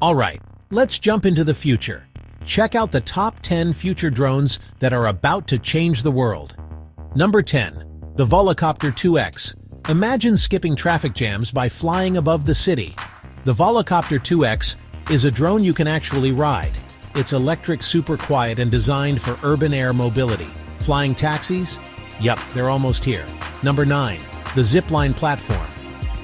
Alright, let's jump into the future. Check out the top 10 future drones that are about to change the world. Number 10. The Volocopter 2X. Imagine skipping traffic jams by flying above the city. The Volocopter 2X is a drone you can actually ride. It's electric, super quiet, and designed for urban air mobility. Flying taxis? Yup, they're almost here. Number 9. The Zipline Platform.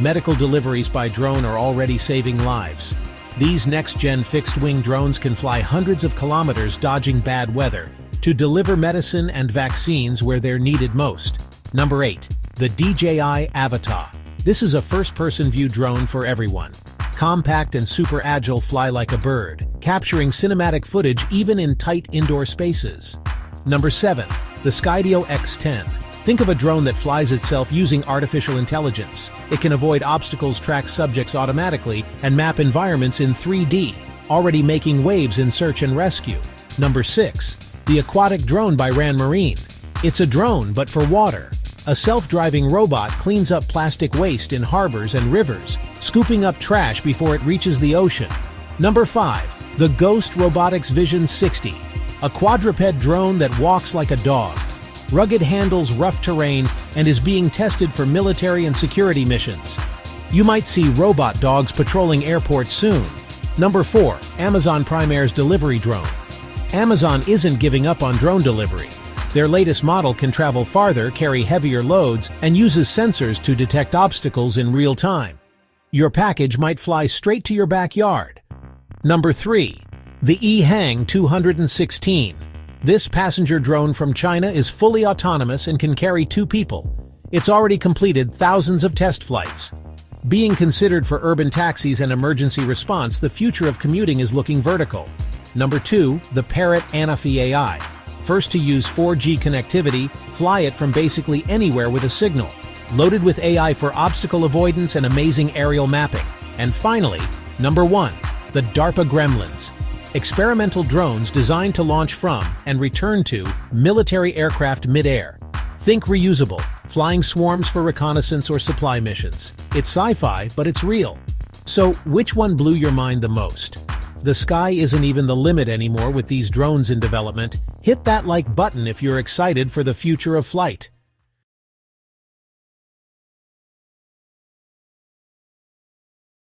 Medical deliveries by drone are already saving lives. These next-gen fixed-wing drones can fly hundreds of kilometers dodging bad weather to deliver medicine and vaccines where they're needed most. Number 8. The DJI Avata. This is a first-person view drone for everyone. Compact and super agile, fly like a bird, capturing cinematic footage even in tight indoor spaces. Number 7. The Skydio X10. Think of a drone that flies itself using artificial intelligence. It can avoid obstacles, track subjects automatically, and map environments in 3D, already making waves in search and rescue. Number 6. The Aquatic Drone by RAN Marine. It's a drone, but for water. A self-driving robot cleans up plastic waste in harbors and rivers, scooping up trash before it reaches the ocean. Number 5. The Ghost Robotics Vision 60. A quadruped drone that walks like a dog. Rugged, handles rough terrain, and is being tested for military and security missions. You might see robot dogs patrolling airports soon. Number 4. Amazon Prime Air's delivery drone. Amazon isn't giving up on drone delivery. Their latest model can travel farther, carry heavier loads, and uses sensors to detect obstacles in real time. Your package might fly straight to your backyard. Number 3. The EHang 216. This passenger drone from China is fully autonomous and can carry 2 people. It's already completed thousands of test flights. Being considered for urban taxis and emergency response, the future of commuting is looking vertical. Number 2. The Parrot Anafi AI. First to use 4G connectivity, fly it from basically anywhere with a signal. Loaded with AI for obstacle avoidance and amazing aerial mapping. And finally, number 1. The DARPA Gremlins. Experimental drones designed to launch from and return to military aircraft mid-air. Think reusable, flying swarms for reconnaissance or supply missions. It's sci-fi, but it's real. So, which one blew your mind the most? The sky isn't even the limit anymore with these drones in development. Hit that like button if you're excited for the future of flight.